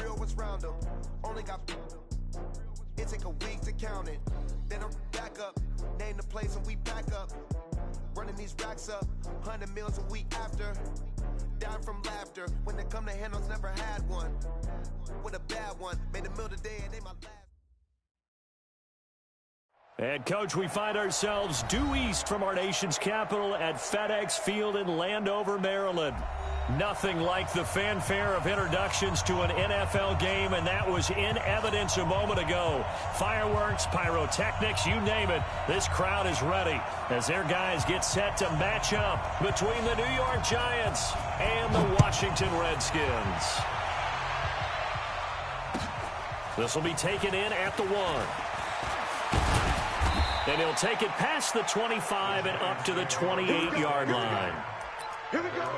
real ones round them. Only got it take a week to count it. Then I'm back up, name the place and we pack up. Running these racks up, 100 meals a week after. Down from laughter, when they come to handles, never had one. With a bad one, made a meal today and they my last. And, Coach, we find ourselves due east from our nation's capital at FedEx Field in Landover, Maryland. Nothing like the fanfare of introductions to an NFL game, and that was in evidence a moment ago. Fireworks, pyrotechnics, you name it, this crowd is ready as their guys get set to match up between the New York Giants and the Washington Redskins. This will be taken in at the 1. And he'll take it past the 25 and up to the 28-yard line. Here we go.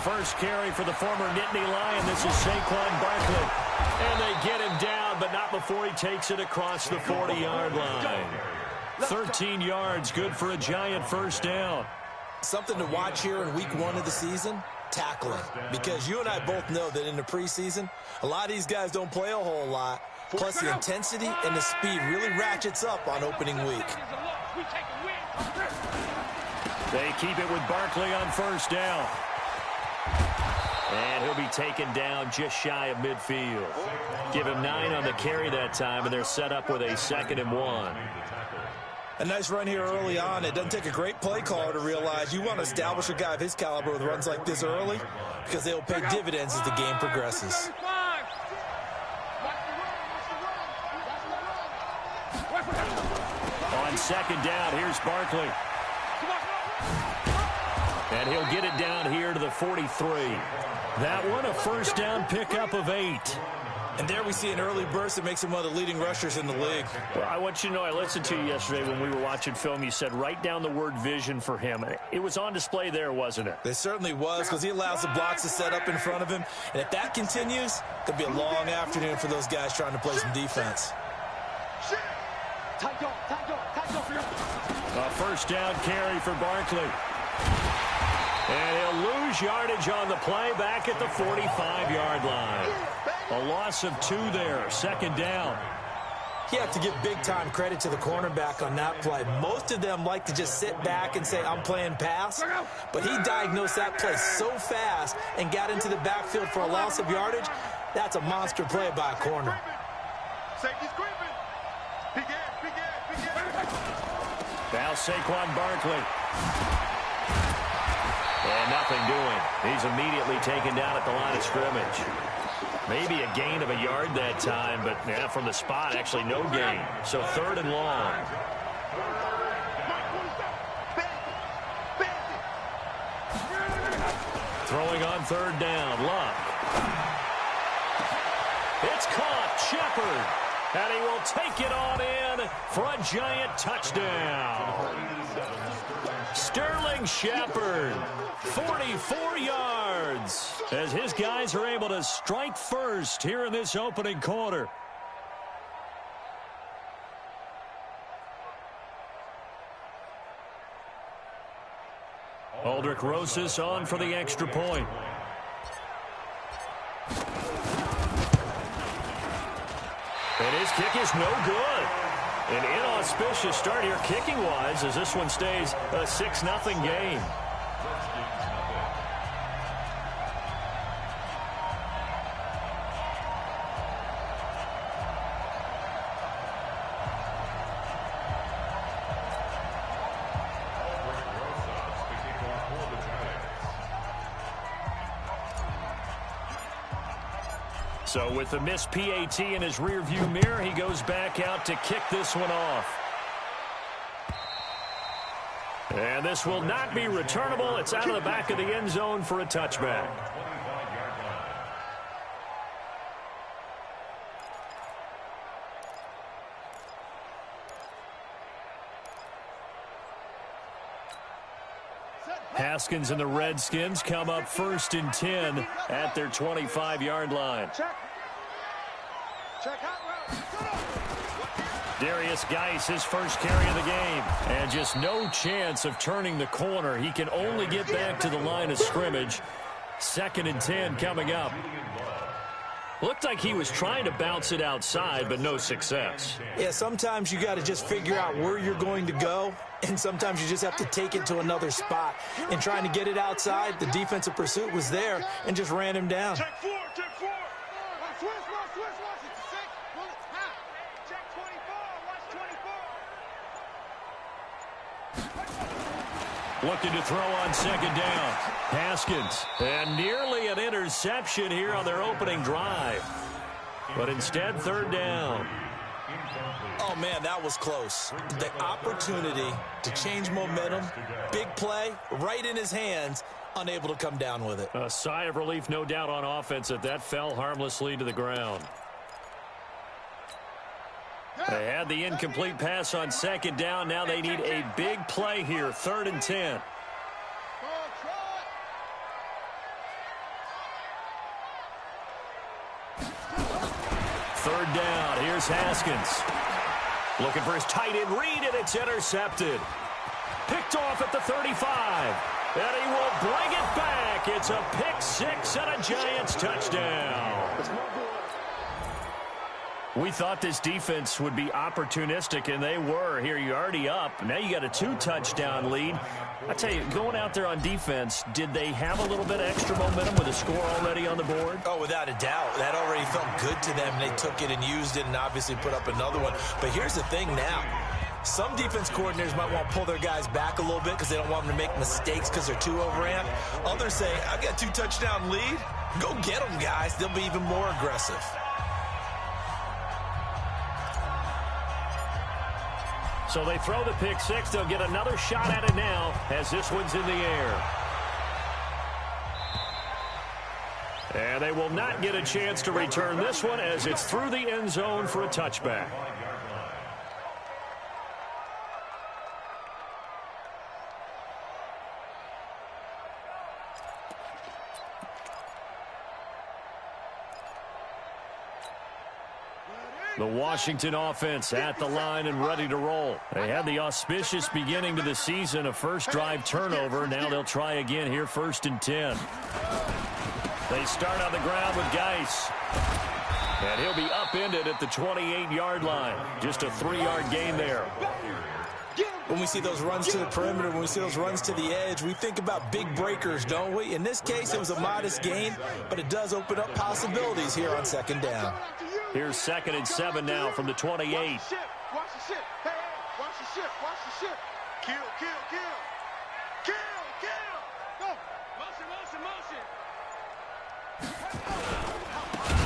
First carry for the former Nittany Lion. This is Saquon Barkley. And they get him down, but not before he takes it across the 40-yard line. 13 yards, good for a Giant first down. Something to watch here in week 1 of the season, tackling. Because you and I both know that in the preseason, a lot of these guys don't play a whole lot. Plus the intensity and the speed really ratchets up on opening week. They keep it with Barkley on first down. And he'll be taken down just shy of midfield. Give him 9 on the carry that time, and they're set up with a 2nd and 1. A nice run here early on. It doesn't take a great play caller to realize you want to establish a guy of his caliber with runs like this early because they'll pay dividends as the game progresses. On 2nd down, here's Barkley. And he'll get it down here to the 43. That one, a first down pickup of 8. And there we see an early burst that makes him one of the leading rushers in the league. Well, I want you to know, I listened to you yesterday when we were watching film. You said write down the word vision for him. It was on display there, wasn't it? It certainly was, because he allows the blocks to set up in front of him. And if that continues, it could be a long afternoon for those guys trying to play some defense. A first down carry for Barkley. And he'll lose yardage on the play back at the 45-yard line. A loss of 2 there, 2nd down. You have to give big-time credit to the cornerback on that play. Most of them like to just sit back and say, I'm playing pass. But he diagnosed that play so fast and got into the backfield for a loss of yardage. That's a monster play by a corner. Now Saquon Barkley. And nothing doing. He's immediately taken down at the line of scrimmage. Maybe a gain of a yard that time, but yeah, from the spot, actually no gain. So 3rd and long. Throwing on 3rd down, Luck. It's caught, Shepard. And he will take it on in for a Giant touchdown. Sterling Shepard, 44 yards, as his guys are able to strike first here in this opening quarter. Aldrich Rosas on for the extra point. And his kick is no good. An inauspicious start here kicking-wise as this one stays a 6-0 game. So with the missed PAT in his rearview mirror, he goes back out to kick this one off. And And this will not be returnable. It's out of the back of the end zone for a touchback. Haskins and the Redskins come up 1st and 10 at their 25-yard line. Darius Geis, his first carry of the game. And just no chance of turning the corner. He can only get back to the line of scrimmage. 2nd and 10 coming up. Looked like he was trying to bounce it outside, but no success. Yeah, sometimes you got to just figure out where you're going to go, and sometimes you just have to take it to another spot. And trying to get it outside, the defensive pursuit was there and just ran him down. Check 4, check 4. Switch, watch it. 6, bullets, half. Check 24, watch 24. Looking to throw on 2nd down. Haskins. And nearly an interception here on their opening drive. But instead, 3rd down. Oh, man, that was close. The opportunity to change momentum, big play, right in his hands, unable to come down with it. A sigh of relief, no doubt, on offense that fell harmlessly to the ground. They had the incomplete pass on 2nd down. Now they need a big play here. 3rd and 10. 3rd down. Here's Haskins. Looking for his tight end read, and it's intercepted. Picked off at the 35. And he will bring it back. It's a pick 6 and a Giants touchdown. We thought this defense would be opportunistic, and they were. Here, you're already up. Now you got a 2-touchdown lead. I tell you, going out there on defense, did they have a little bit of extra momentum with a score already on the board? Oh, without a doubt. That already felt good to them. They took it and used it and obviously put up another one. But here's the thing now. Some defense coordinators might want to pull their guys back a little bit because they don't want them to make mistakes because they're too overamped. Others say, I got a 2-touchdown lead. Go get them, guys. They'll be even more aggressive. So they throw the pick 6. They'll get another shot at it now as this one's in the air. And they will not get a chance to return this one as it's through the end zone for a touchback. The Washington offense at the line and ready to roll. They had the auspicious beginning to the season, a first drive turnover. Now they'll try again here, 1st and 10. They start on the ground with Geis. And he'll be upended at the 28-yard line. Just a 3-yard gain there. When we see those runs to the perimeter, when we see those runs to the edge, we think about big breakers, don't we? In this case, it was a modest gain, but it does open up possibilities here on 2nd down. Here's 2nd and 7 now from the 28. Watch the ship. Hey, watch the ship. Kill. Go. Motion.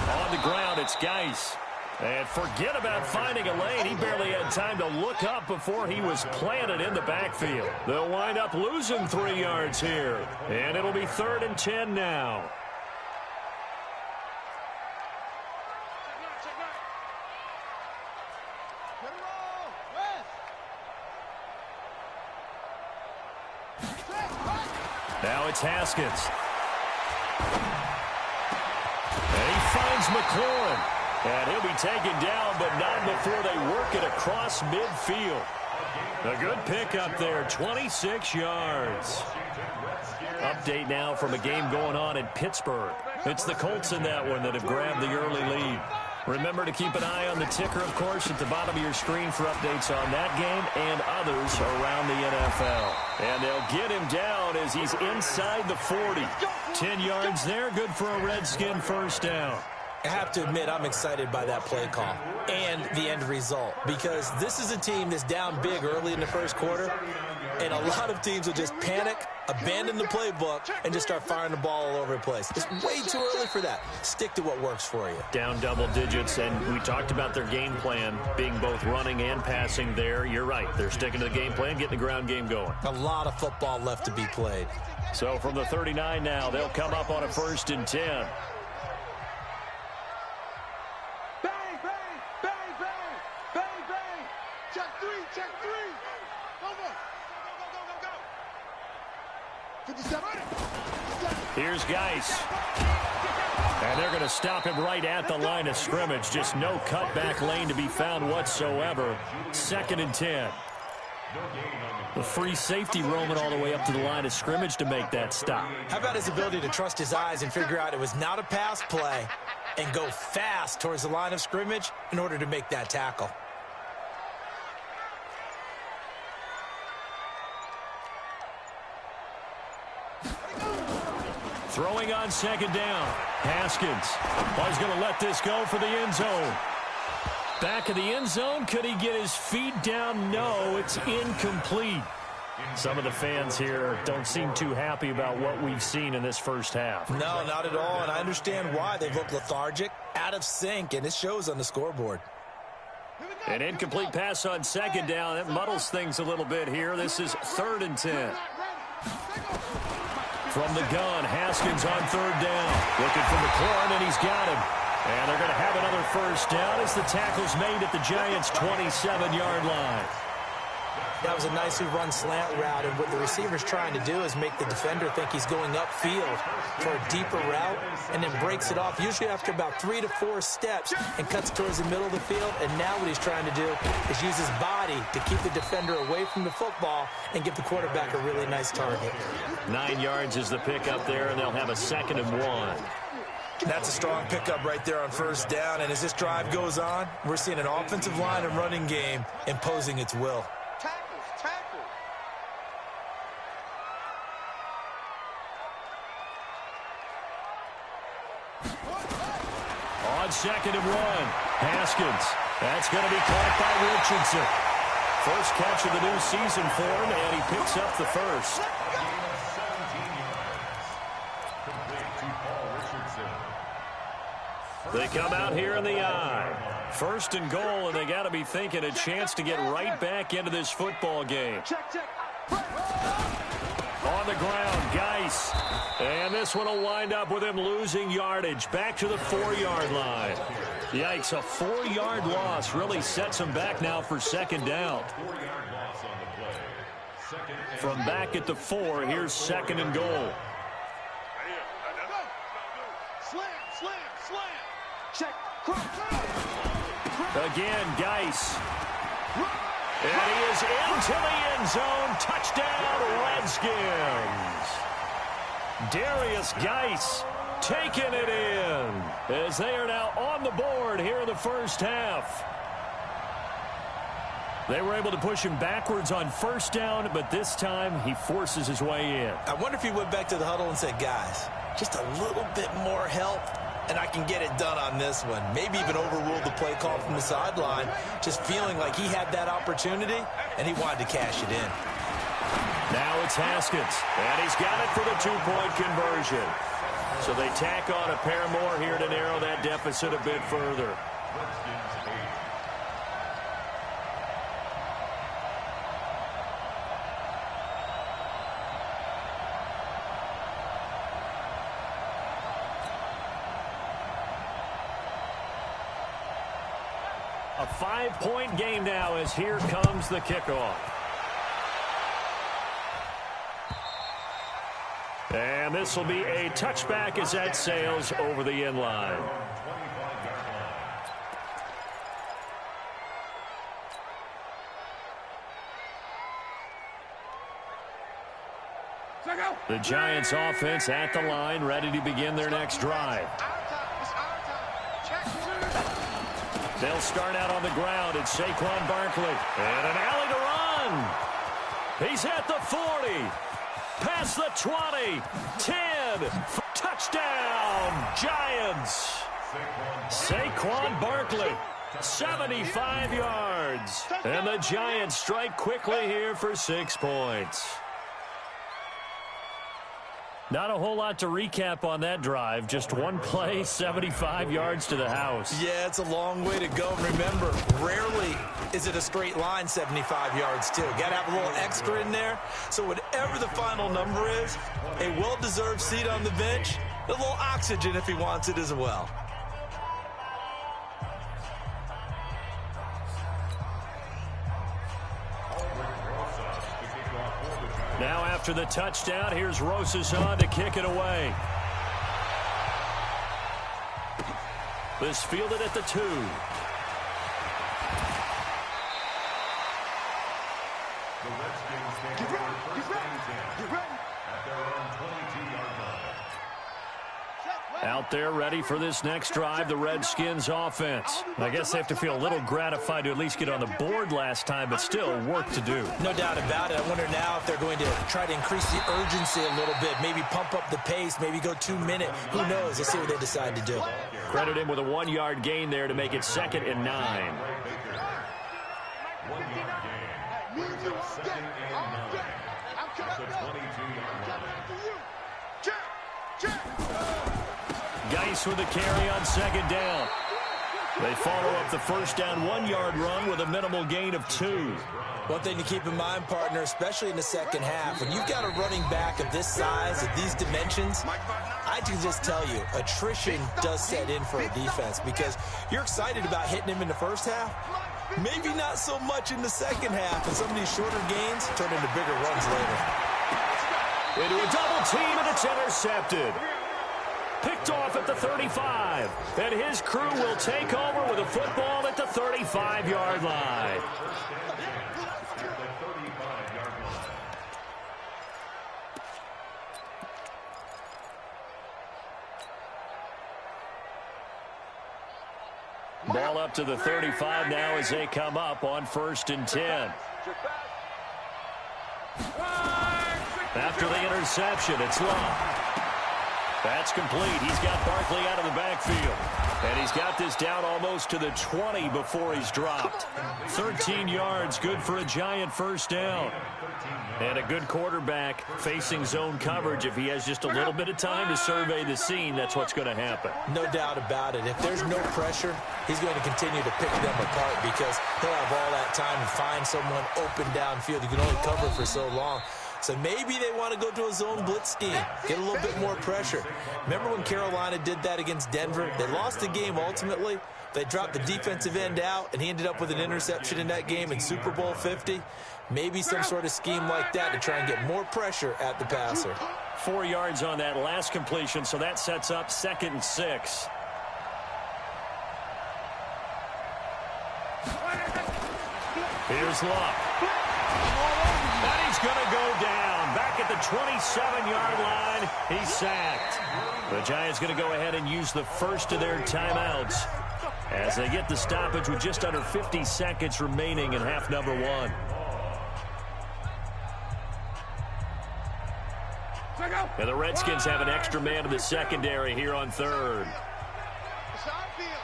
On the ground, it's Geis. And forget about finding a lane. He barely had time to look up before he was planted in the backfield. They'll wind up losing 3 yards here. And it'll be 3rd and 10 now. Now it's Haskins. And he finds McLaurin. And he'll be taken down, but not before they work it across midfield. A good pickup there, 26 yards. Update now from a game going on in Pittsburgh. It's the Colts in that one that have grabbed the early lead. Remember to keep an eye on the ticker, of course, at the bottom of your screen for updates on that game and others around the NFL. And they'll get him down as he's inside the 40. 10 yards there, good for a Redskin first down. I have to admit, I'm excited by that play call and the end result because this is a team that's down big early in the first quarter. And a lot of teams will just panic, abandon the playbook, and just start firing the ball all over the place. It's way too early for that. Stick to what works for you. Down double digits, and we talked about their game plan being both running and passing there. You're right. They're sticking to the game plan, getting the ground game going. A lot of football left to be played. So from the 39 now, they'll come up on a 1st and 10. Bang, bang, bang, bang, bang, bang. Check three, check three. Go, go, go, go, go, go, go. 57. Here's Geis. And they're going to stop him right at the line of scrimmage. Just no cutback lane to be found whatsoever. 2nd and 10. The free safety roaming all the way up to the line of scrimmage to make that stop. How about his ability to trust his eyes and figure out it was not a pass play and go fast towards the line of scrimmage in order to make that tackle? Throwing on 2nd down. Haskins. Oh, he's going to let this go for the end zone. Back of the end zone. Could he get his feet down? No, it's incomplete. Some of the fans here don't seem too happy about what we've seen in this first half. No, not at all, and I understand why. They've looked lethargic, out of sync, and it shows on the scoreboard. An incomplete pass on 2nd down. It muddles things a little bit here. This is 3rd and 10. From the gun, Haskins on 3rd down. Looking for McLaurin, and he's got him. And they're going to have another 1st down as the tackle's made at the Giants' 27-yard line. That was a nicely run slant route, and what the receiver's trying to do is make the defender think he's going upfield for a deeper route, and then breaks it off, usually after about 3 to 4 steps, and cuts towards the middle of the field. And now what he's trying to do is use his body to keep the defender away from the football and give the quarterback a really nice target. 9 yards is the pickup there, and they'll have a 2nd and 1. That's a strong pickup right there on 1st down, and as this drive goes on, we're seeing an offensive line and running game imposing its will. Tackle. On 2nd and 1, Haskins. That's going to be caught by Richardson. First catch of the new season for him, and he picks up the 1st. They come out here in the eye. 1st and goal, and they got to be thinking a chance to get right back into this football game. On the ground, Geis. And this one will wind up with him losing yardage. Back to the 4-yard line. Yikes, a 4-yard loss really sets him back now for 2nd down. From back at the 4, here's 2nd and goal. Slam. Check. Again, Geis. And he is into the end zone. Touchdown, Redskins. Darius Geis taking it in as they are now on the board here in the first half. They were able to push him backwards on 1st down, but this time he forces his way in. I wonder if he went back to the huddle and said, guys, just a little bit more help, and I can get it done on this one. Maybe even overruled the play call from the sideline, just feeling like he had that opportunity, and he wanted to cash it in. Now it's Haskins, and he's got it for the 2-point conversion. So they tack on a pair more here to narrow that deficit a bit further. A 5-point game now as here comes the kickoff. And this will be a touchback as that sails over the end line. The Giants offense at the line, ready to begin their next drive. They'll start out on the ground. It's Saquon Barkley. And an alley to run. He's at the 40. Past the 20. 10. Touchdown, Giants. Saquon Barkley. 75 yards. And the Giants strike quickly here for 6 points. Not a whole lot to recap on that drive. Just one play, 75 yards to the house. Yeah, it's a long way to go. Remember, rarely is it a straight line 75 yards, too. Got to have a little extra in there. So whatever the final number is, a well-deserved seat on the bench, a little oxygen if he wants it as well. Now after the touchdown, here's Rosas on to kick it away. This fielded at the 2. Get ready. At their own 22-yard line. Out there ready for this next drive, the Redskins offense. I guess they have to feel a little gratified to at least get on the board last time, but still work to do. No doubt about it. I wonder now if they're going to try to increase the urgency a little bit, maybe pump up the pace, maybe go 2-minute. Who knows? Let's see what they decide to do. Credit him with a 1-yard gain there to make it 2nd and 9. 1-yard gain. Brings up 2nd and 9. At the 22-yard line. Geis with the carry on 2nd down. They follow up the first down 1-yard run with a minimal gain of 2. One thing to keep in mind, partner, especially in the second half, when you've got a running back of this size, of these dimensions, I can just tell you, attrition does set in for a defense because you're excited about hitting him in the first half. Maybe not so much in the second half, and some of these shorter gains turn into bigger runs later. Into a double team, and it's intercepted. Picked off at the 35. And his crew will take over with a football at the 35-yard line. Ball up to the 35 now as they come up on 1st and 10. After the interception, it's Long. That's complete. He's got Barkley out of the backfield. And he's got this down almost to the 20 before he's dropped. 13 yards, good for a Giant first down. And a good quarterback facing zone coverage. If he has just a little bit of time to survey the scene, that's what's going to happen. No doubt about it. If there's no pressure, he's going to continue to pick them apart because he'll have all that time to find someone open downfield. You can only cover for so long. So maybe they want to go to a zone blitz scheme, get a little bit more pressure. Remember when Carolina did that against Denver? They lost the game ultimately. They dropped the defensive end out, and he ended up with an interception in that game in Super Bowl 50. Maybe some sort of scheme like that to try and get more pressure at the passer. 4 yards on that last completion, so that sets up 2nd and 6. Here's Luck. And he's going to go down. Back at the 27-yard line, he's sacked. The Giants going to go ahead and use the first of their timeouts as they get the stoppage with just under 50 seconds remaining in half number 1. And the Redskins have an extra man in the secondary here on 3rd. It's on field.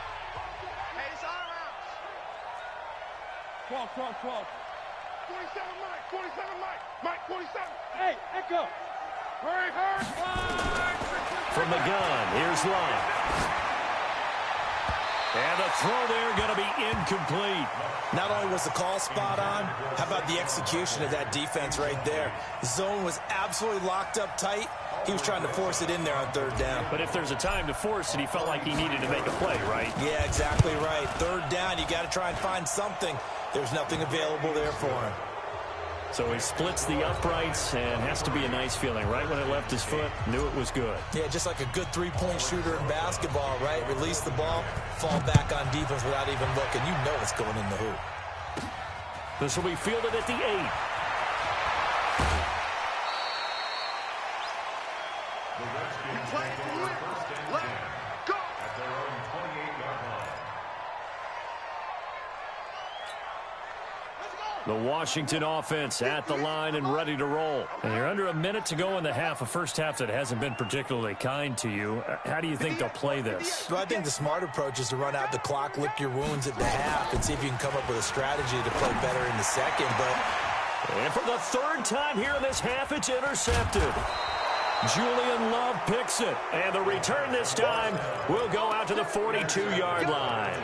Hey, it's out of rounds. 12. 47 Mike. 47 Mike. Mike, 47. Hey, Echo. Hurry. From the gun, here's Long. And the throw there going to be incomplete. Not only was the call spot on, how about the execution of that defense right there? The zone was absolutely locked up tight. He was trying to force it in there on 3rd down. But if there's a time to force it, he felt like he needed to make a play, right? Yeah, exactly right. 3rd down, you got to try and find something. There's nothing available there for him. So he splits the uprights and has to be a nice feeling. Right when it left his foot, knew it was good. Yeah, just like a good three-point shooter in basketball, right? Release the ball, fall back on defense without even looking. You know it's going in the hoop. This will be fielded at the 8. The Redskins take over 1st and 10 at their own 28-yard line. Let's go. The Washington offense at the line and ready to roll. And you're under a minute to go in the half, a first half that hasn't been particularly kind to you. How do you think they'll play this? Well, I think the smart approach is to run out the clock, lick your wounds at the half, and see if you can come up with a strategy to play better in the second. And for the third time here in this half, it's intercepted. Julian Love picks it. And the return this time will go out to the 42-yard line.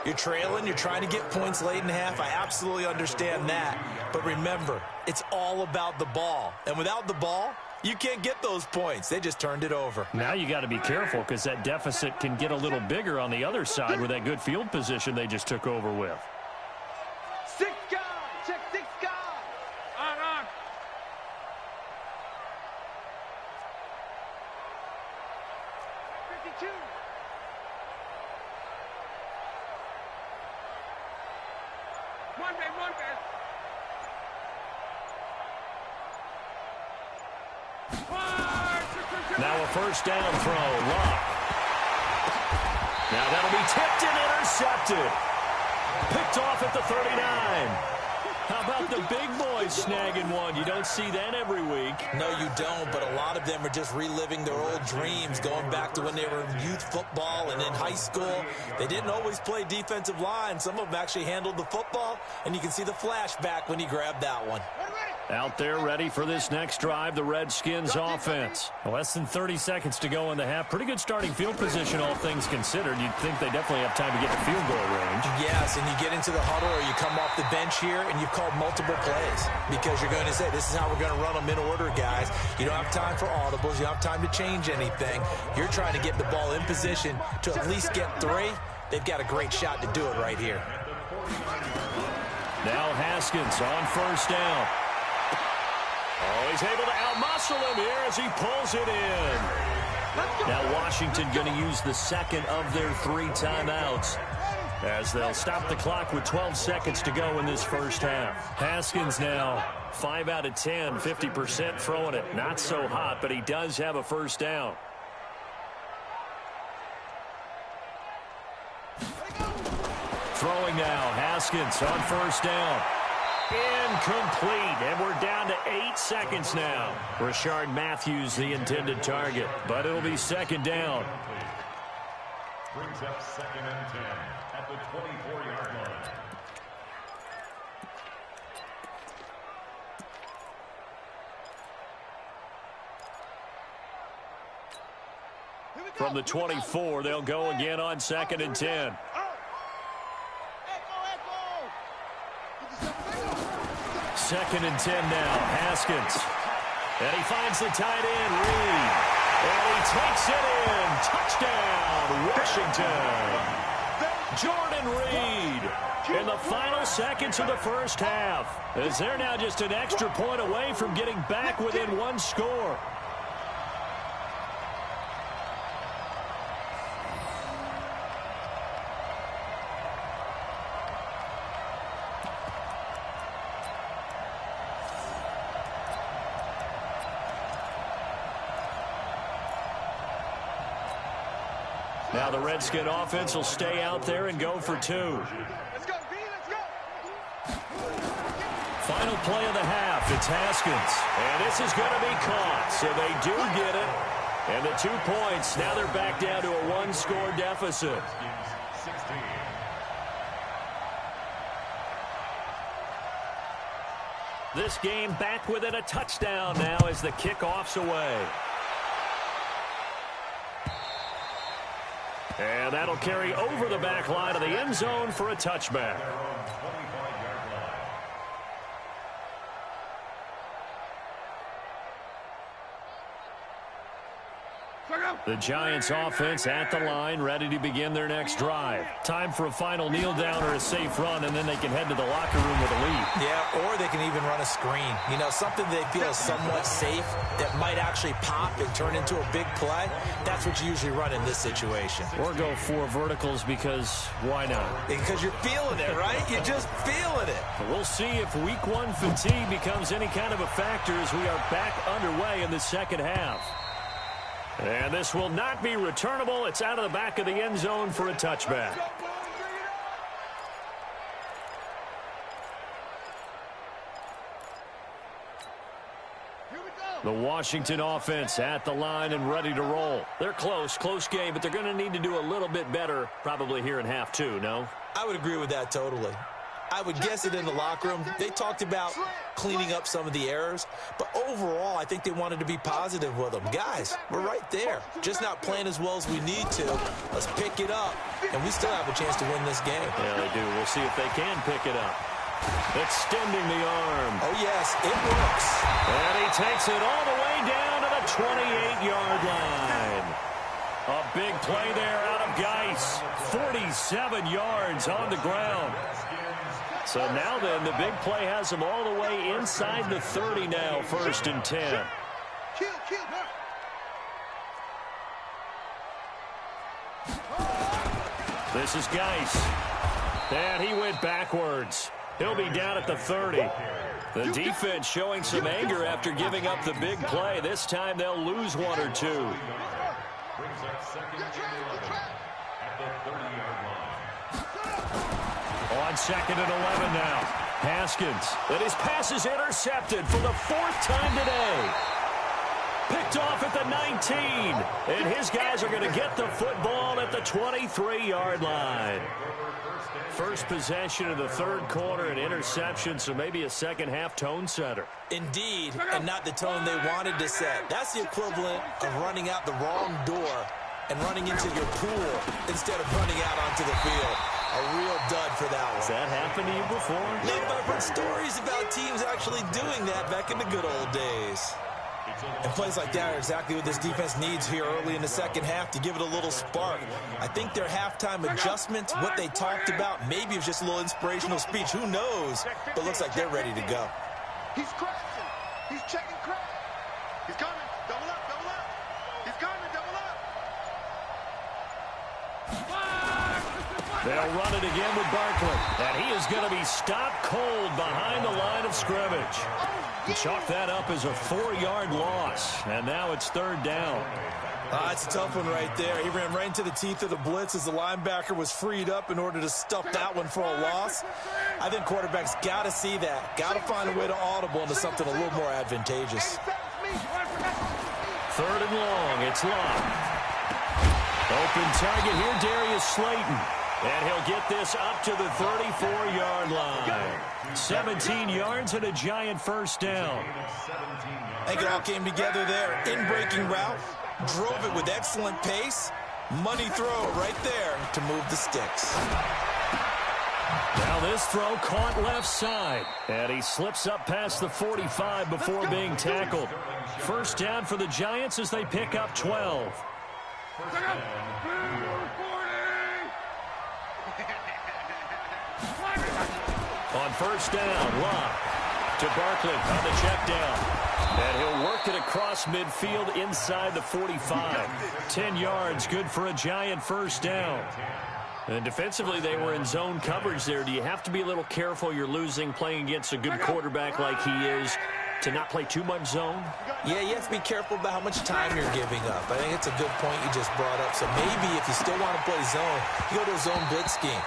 You're trailing, you're trying to get points late in half. I absolutely understand that. But remember, it's all about the ball. And without the ball, you can't get those points. They just turned it over. Now you got to be careful because that deficit can get a little bigger on the other side with that good field position they just took over with. 6 guys. Check 6 guys. On. 52. One day. Now a first down throw. Love. Now that'll be tipped and intercepted. Picked off at the 39. How about the big boys snagging one? You don't see that every week. No, you don't, but a lot of them are just reliving their old dreams, going back to when they were in youth football and in high school. They didn't always play defensive line. Some of them actually handled the football, and you can see the flashback when he grabbed that one. Out there ready for this next drive, the Redskins offense. Less than 30 seconds to go in the half. Pretty good starting field position, all things considered. You'd think they definitely have time to get to field goal range. Yes, and you get into the huddle or you come off the bench here and you've called multiple plays because you're going to say, this is how we're going to run them in order, guys. You don't have time for audibles. You don't have time to change anything. You're trying to get the ball in position to at least get 3. They've got a great shot to do it right here. Now Haskins on first down. Oh, he's able to outmuscle him here as he pulls it in. Now Washington going to use the second of their 3 timeouts as they'll stop the clock with 12 seconds to go in this first half. Haskins now 5 out of 10, 50% throwing it. Not so hot, but he does have a first down. Throwing now, Haskins on first down. Incomplete, and we're down to 8 seconds now. Rashard Matthews, the intended target, but it'll be second down. Brings up 2nd and 10 at the 24-yard line. From the 24, they'll go again on 2nd and 10. Second and 10 now, Haskins. And he finds the tight end, Reed. And he takes it in. Touchdown, Washington. Jordan Reed in the final seconds of the first half, as they're now just an extra point away from getting back within 1 score. Now the Redskin offense will stay out there and go for 2. Let's go, B, let's go. Final play of the half. It's Haskins. And this is going to be caught. So they do get it. And the 2 points. Now they're back down to a 1-score deficit. This game back within a touchdown now as the kickoff's away. And that'll carry over the back line of the end zone for a touchback. The Giants offense at the line, ready to begin their next drive. Time for a final kneel down or a safe run, and then they can head to the locker room with a lead. Yeah, or they can even run a screen. You know, something they feel is somewhat safe that might actually pop and turn into a big play. That's what you usually run in this situation. Or go 4 verticals because why not? Because you're feeling it, right? You're just feeling it. We'll see if week 1 fatigue becomes any kind of a factor as we are back underway in the second half. And this will not be returnable. It's out of the back of the end zone for a touchback. The Washington offense at the line and ready to roll. They're close game, but they're going to need to do a little bit better probably here in half two, no? I would agree with that totally. I would guess it in the locker room. They talked about cleaning up some of the errors, but overall, I think they wanted to be positive with them. Guys, we're right there. Just not playing as well as we need to. Let's pick it up, and we still have a chance to win this game. Yeah, they do. We'll see if they can pick it up. Extending the arm. Oh, yes, it works. And he takes it all the way down to the 28-yard line. A big play there out of Geis. 47 yards on the ground. So now then, the big play has him all the way inside the 30 now, 1st and 10. This is Geis. And he went backwards. He'll be down at the 30. The defense showing some anger after giving up the big play. This time they'll lose one or two. Brings up 2nd and 11 at the 30-yard line. On 2nd and 11 now. Haskins. And his pass is intercepted for the 4th time today. Picked off at the 19. And his guys are going to get the football at the 23-yard line. First possession of the 3rd quarter, an interception, so maybe a second-half tone setter. Indeed, and not the tone they wanted to set. That's the equivalent of running out the wrong door and running into your pool instead of running out onto the field. A real dud for that one. Has that happened to you before? Yeah, but I've heard stories about teams actually doing that back in the good old days. And plays like that are exactly what this defense needs here early in the second half to give it a little spark. I think their halftime adjustments, what they talked about, maybe it was just a little inspirational speech. Who knows? But looks like they're ready to go. He's crashing. He's checking crash. He's coming. Double up, double up. He's coming, double up. They'll run it again with Barkley. And he is going to be stopped cold behind the line of scrimmage. Chalk that up as a 4-yard loss. And now it's 3rd down. It's a tough one right there. He ran right into the teeth of the blitz as the linebacker was freed up in order to stuff that one for a loss. I think quarterbacks got to see that. Got to find a way to audible into something a little more advantageous. 3rd and long. It's Locke. Open target here, Darius Slayton. And he'll get this up to the 34-yard line. 17 yards and a giant 1st down. I think it all came together there. In-breaking route, drove it with excellent pace. Money throw right there to move the sticks. Now this throw caught left side. And he slips up past the 45 before being tackled. 1st down for the Giants as they pick up 12. On 1st down, Locke to Barkley on the check down. And he'll work it across midfield inside the 45. 10 yards, good for a giant 1st down. And defensively, they were in zone coverage there. Do you have to be a little careful you're losing playing against a good quarterback like he is to not play too much zone? Yeah, you have to be careful about how much time you're giving up. I think it's a good point you just brought up. So maybe if you still want to play zone, you go to a zone blitz scheme.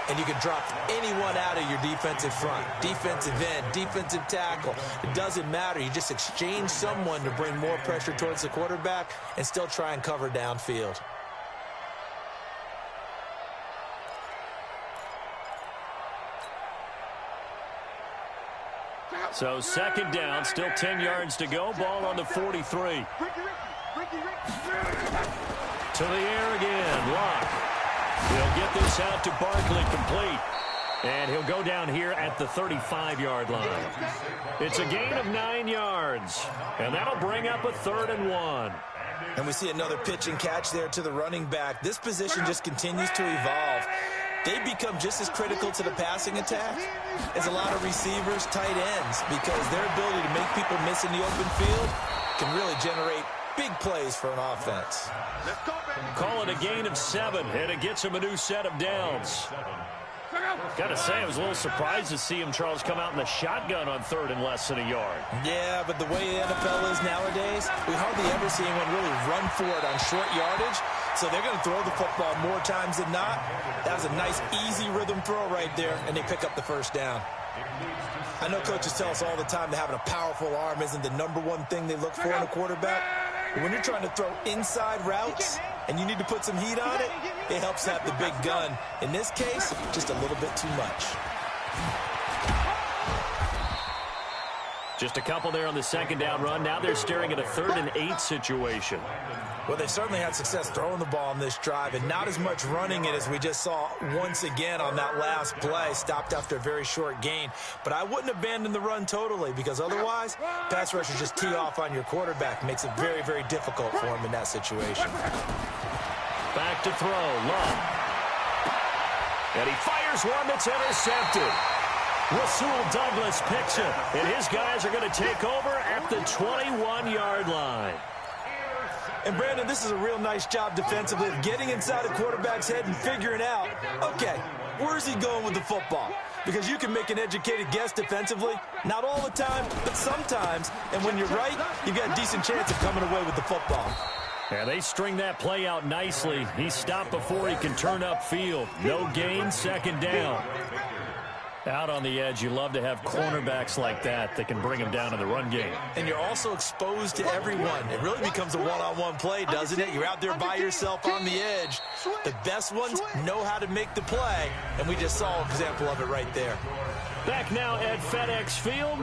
And you can drop anyone out of your defensive front, defensive end, defensive tackle. It doesn't matter. You just exchange someone to bring more pressure towards the quarterback and still try and cover downfield. So 2nd down, still 10 yards to go. Ball on the 43. To the air again, Locke. He'll get this out to Barkley complete. And he'll go down here at the 35-yard line. It's a gain of 9 yards. And that'll bring up a 3rd and 1. And we see another pitch and catch there to the running back. This position just continues to evolve. They become just as critical to the passing attack as a lot of receivers, tight ends, because their ability to make people miss in the open field can really generate big plays for an offense. Call it a gain of 7, and it gets him a new set of downs. Got to say, I was a little surprised to see him, Charles, come out in the shotgun on 3rd and less than a yard. Yeah, but the way the NFL is nowadays, we hardly ever see anyone really run for it on short yardage. So they're going to throw the football more times than not. That was a nice, easy rhythm throw right there, and they pick up the 1st down. It leads to I know coaches tell us all the time that having a powerful arm isn't the #1 thing they look for in a quarterback. But when you're trying to throw inside routes and you need to put some heat on it, it helps to have the big gun. In this case, just a little bit too much. Just a couple there on the second down run. Now they're staring at a 3rd and 8 situation. Well, they certainly had success throwing the ball on this drive and not as much running it as we just saw once again on that last play. Stopped after a very short gain. But I wouldn't abandon the run totally because otherwise, pass rushers just tee off on your quarterback. Makes it very, very difficult for him in that situation. Back to throw. Love. And he fires one that's intercepted. Rasul Douglas picks it, and his guys are going to take over at the 21-yard line. And, Brandon, this is a real nice job defensively of getting inside a quarterback's head and figuring out, okay, where's he going with the football? Because you can make an educated guess defensively, not all the time, but sometimes. And when you're right, you've got a decent chance of coming away with the football. Yeah, they string that play out nicely. He stopped before he can turn upfield. No gain, 2nd down. Out on the edge, you love to have cornerbacks like that can bring him down in the run game. And you're also exposed to everyone. It really becomes a one-on-one play, doesn't it? You're out there by yourself on the edge. The best ones know how to make the play, and we just saw an example of it right there. Back now at FedEx Field.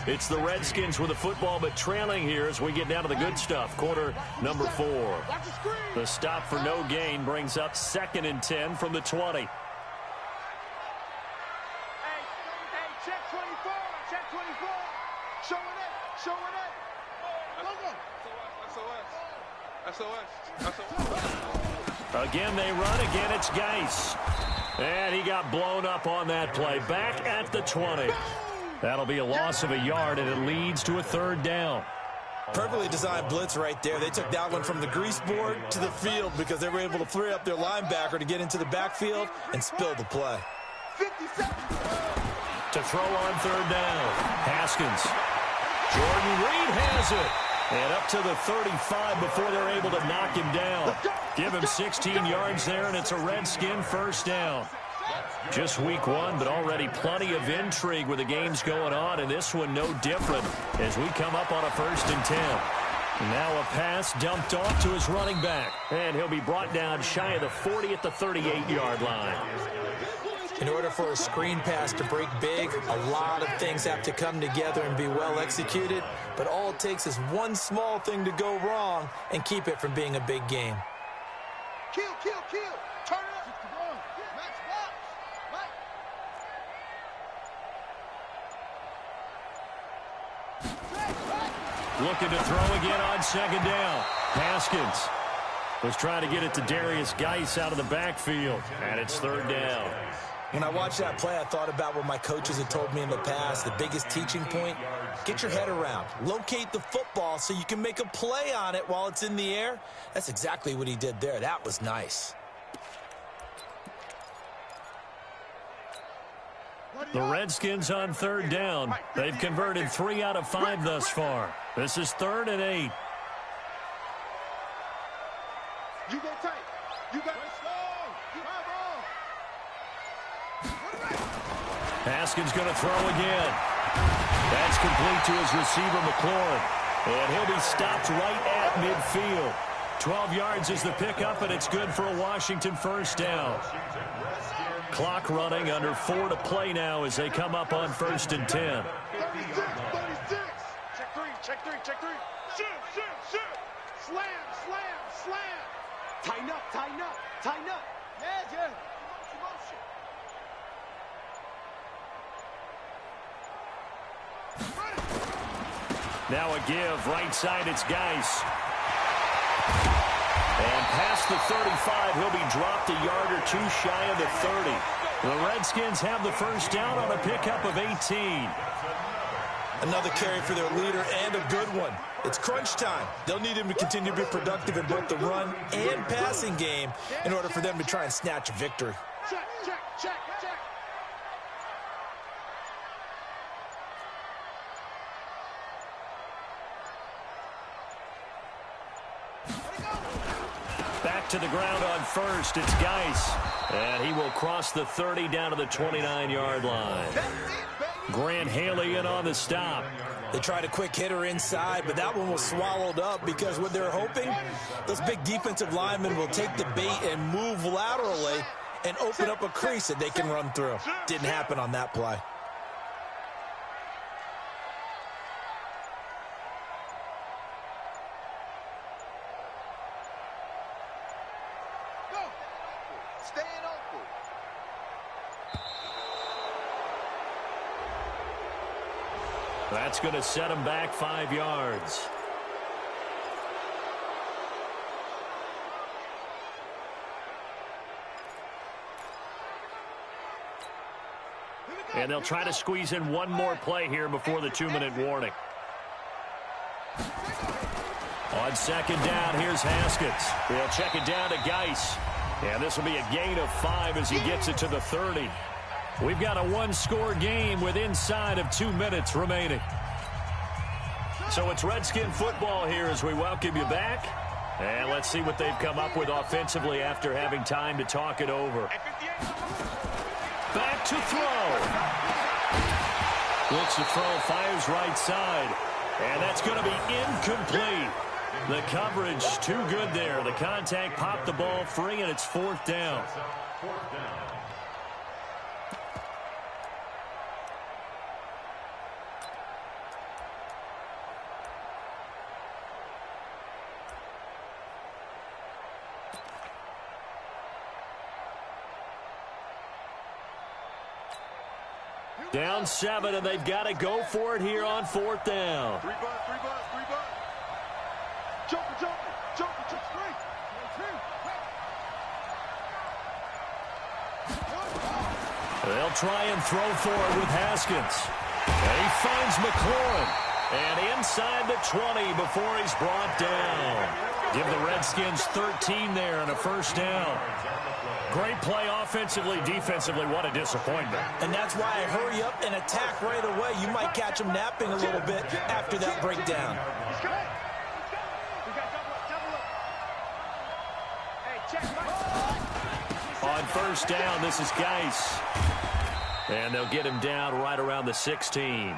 It's the Redskins with the football, but trailing here as we get down to the good stuff. Quarter number 4. The stop for no gain brings up 2nd and 10 from the 20. Again, they run. Again, it's Geis. And he got blown up on that play. Back at the 20. That'll be a loss of a yard, and it leads to a 3rd down. Perfectly designed blitz right there. They took that one from the grease board to the field because they were able to free up their linebacker to get into the backfield and spill the play. 50 seconds. To throw on 3rd down. Haskins. Jordan Reed has it. And up to the 35 before they're able to knock him down. Give him 16 yards there, and it's a Redskin 1st down. Just week 1, but already plenty of intrigue with the games going on, and this one no different as we come up on a 1st and 10. Now a pass dumped off to his running back, and he'll be brought down shy of the 40 at the 38-yard line. In order for a screen pass to break big, a lot of things have to come together and be well executed, but all it takes is one small thing to go wrong and keep it from being a big game. Kill. Turn it up. Max box. Looking to throw again on 2nd down. Haskins was trying to get it to Darius Geis out of the backfield, and it's 3rd down. When I watched that play, I thought about what my coaches had told me in the past. The biggest teaching point, get your head around. Locate the football so you can make a play on it while it's in the air. That's exactly what he did there. That was nice. The Redskins on 3rd down. They've converted 3 out of 5 thus far. This is 3rd and 8. You go tight. You got Haskins going to throw again. That's complete to his receiver, McLaurin. And he'll be stopped right at midfield. 12 yards is the pickup, and it's good for a Washington 1st down. Clock running, under 4 to play now as they come up on 1st and 10. 36. Check three. Shoot. Slam. Tighten up. Yeah. Now a give, right side, it's Geis. And past the 35, he'll be dropped a yard or 2 shy of the 30. The Redskins have the 1st down on a pickup of 18. Another carry for their leader and a good one. It's crunch time. They'll need him to continue to be productive in both the run and passing game in order for them to try and snatch a victory. Check. Back to the ground on 1st, it's Geis. And he will cross the 30 down to the 29-yard line. That's it, baby. Grant Haley in on the stop. They tried a quick hitter inside, but that one was swallowed up because what they're hoping, those big defensive linemen will take the bait and move laterally and open up a crease that they can run through. Didn't happen on that play. That's going to set him back 5 yards. And they'll try to squeeze in one more play here before the 2-minute warning. On second down, here's Haskins. They'll check it down to Geis. And this will be a gain of 5 as he gets it to the 30. We've got a one-score game with inside of 2 minutes remaining. So it's Redskin football here as we welcome you back. And let's see what they've come up with offensively after having time to talk it over. Back to throw. Looks to throw, fires right side. And that's going to be incomplete. The coverage too good there. The contact popped the ball free, and it's 4th down. Down 7, and they've got to go for it here on 4th down. 3 bucks, 3 bucks, 3 bucks. Jumper, just 3. They'll try and throw for it with Haskins. And he finds McLaurin. And inside the 20 before he's brought down. Give the Redskins 13 there and a 1st down. Great play offensively, defensively. What a disappointment. And that's why I hurry up and attack right away. You might catch them napping a little bit after that breakdown. On 1st down, this is Geis. And they'll get him down right around the 16.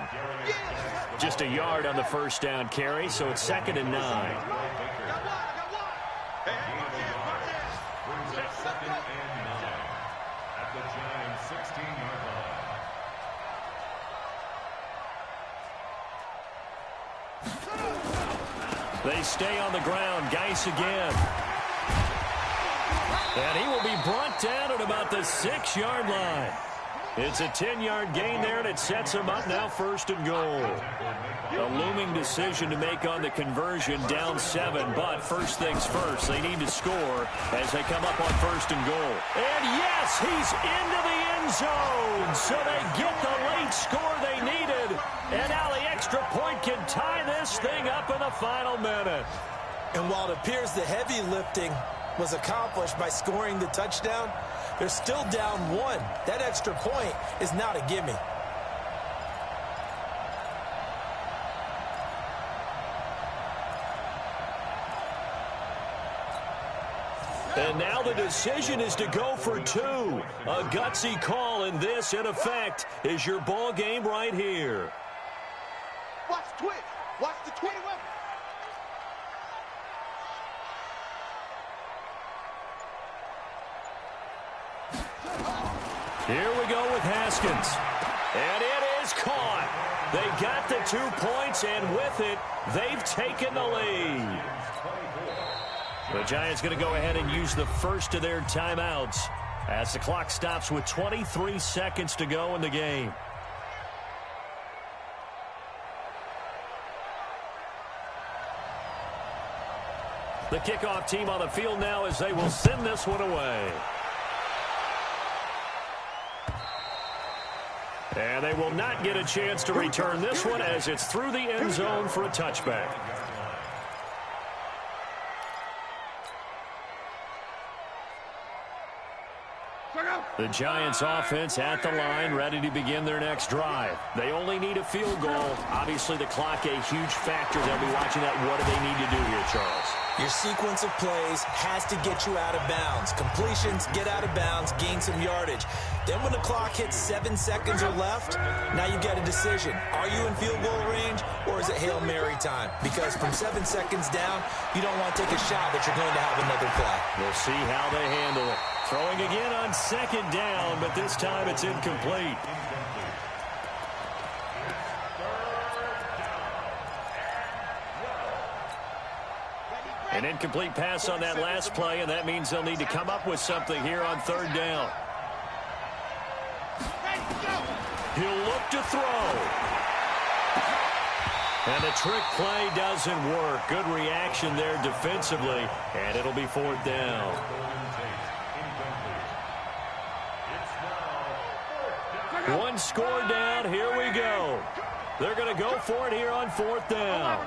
Just a yard on the 1st down carry, so it's 2nd and 9. They stay on the ground. Geis again. And he will be brought down at about the 6-yard line. It's a 10-yard gain there, and it sets him up now 1st and goal. A looming decision to make on the conversion, down 7. But first things first, they need to score as they come up on 1st and goal. And yes, he's into the end zone. So they get the late score they needed. And now the extra point can tie this thing up in the final minute. And while it appears the heavy lifting was accomplished by scoring the touchdown, they're still down 1. That extra point is not a gimme. And now the decision is to go for 2. A gutsy call, and this, in effect, is your ball game right here. Watch the twitch. Watch the twitch. Here we go with Haskins. And it is caught. They got the 2 points, and with it, they've taken the lead. The Giants going to go ahead and use the first of their timeouts as the clock stops with 23 seconds to go in the game. The kickoff team on the field now as they will send this one away. And they will not get a chance to return this one as it's through the end zone for a touchback. The Giants offense at the line, ready to begin their next drive. They only need a field goal. Obviously, the clock a huge factor. They'll be watching that. What do they need to do here, Charles? Your sequence of plays has to get you out of bounds. Completions, get out of bounds, gain some yardage. Then when the clock hits 7 seconds or left, now you get a decision. Are you in field goal range or is it Hail Mary time? Because from 7 seconds down, you don't want to take a shot that you're going to have another play. We'll see how they handle it. Throwing again on 2nd down, but this time it's incomplete. An incomplete pass on that last play, and that means they'll need to come up with something here on 3rd down. He'll look to throw. And the trick play doesn't work. Good reaction there defensively, and it'll be 4th down. One score down. Here we go. They're going to go for it here on 4th down.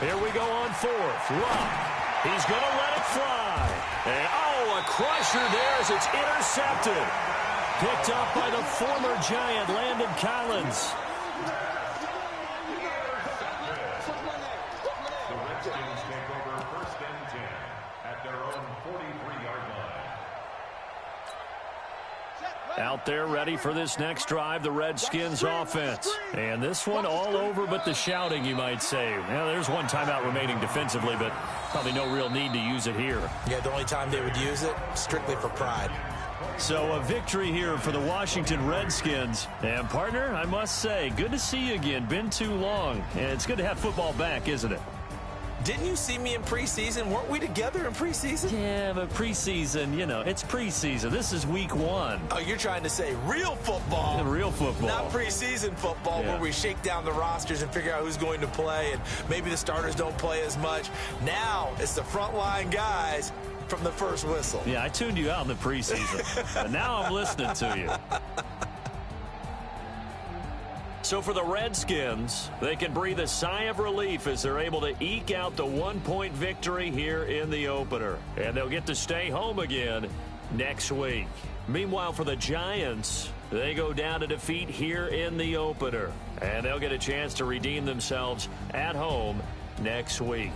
Here we go on 4th. Luck. He's going to let it fly. And, oh, a crusher there as it's intercepted. Picked up by the former Giant, Landon Collins. The Redskins take over 1st and 10 at their own 43-yard line. Out there ready for this next drive, the Redskins offense. And this one all over but the shouting, you might say. Now, there's one timeout remaining defensively, but probably no real need to use it here. Yeah, the only time they would use it, strictly for pride. So a victory here for the Washington Redskins. And, partner, I must say, good to see you again. Been too long. And it's good to have football back, isn't it? Didn't you see me in preseason? Weren't we together in preseason? Yeah, but preseason, you know, it's preseason. This is week 1. Oh, you're trying to say real football. Real football. Not preseason football where we shake down the rosters and figure out who's going to play, and maybe the starters don't play as much. Now it's the frontline guys from the first whistle. Yeah, I tuned you out in the preseason, but now I'm listening to you. So for the Redskins, they can breathe a sigh of relief as they're able to eke out the 1-point victory here in the opener. And they'll get to stay home again next week. Meanwhile, for the Giants, they go down to defeat here in the opener. And they'll get a chance to redeem themselves at home next week.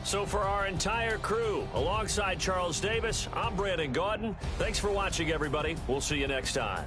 So for our entire crew, alongside Charles Davis, I'm Brandon Gaudin. Thanks for watching, everybody. We'll see you next time.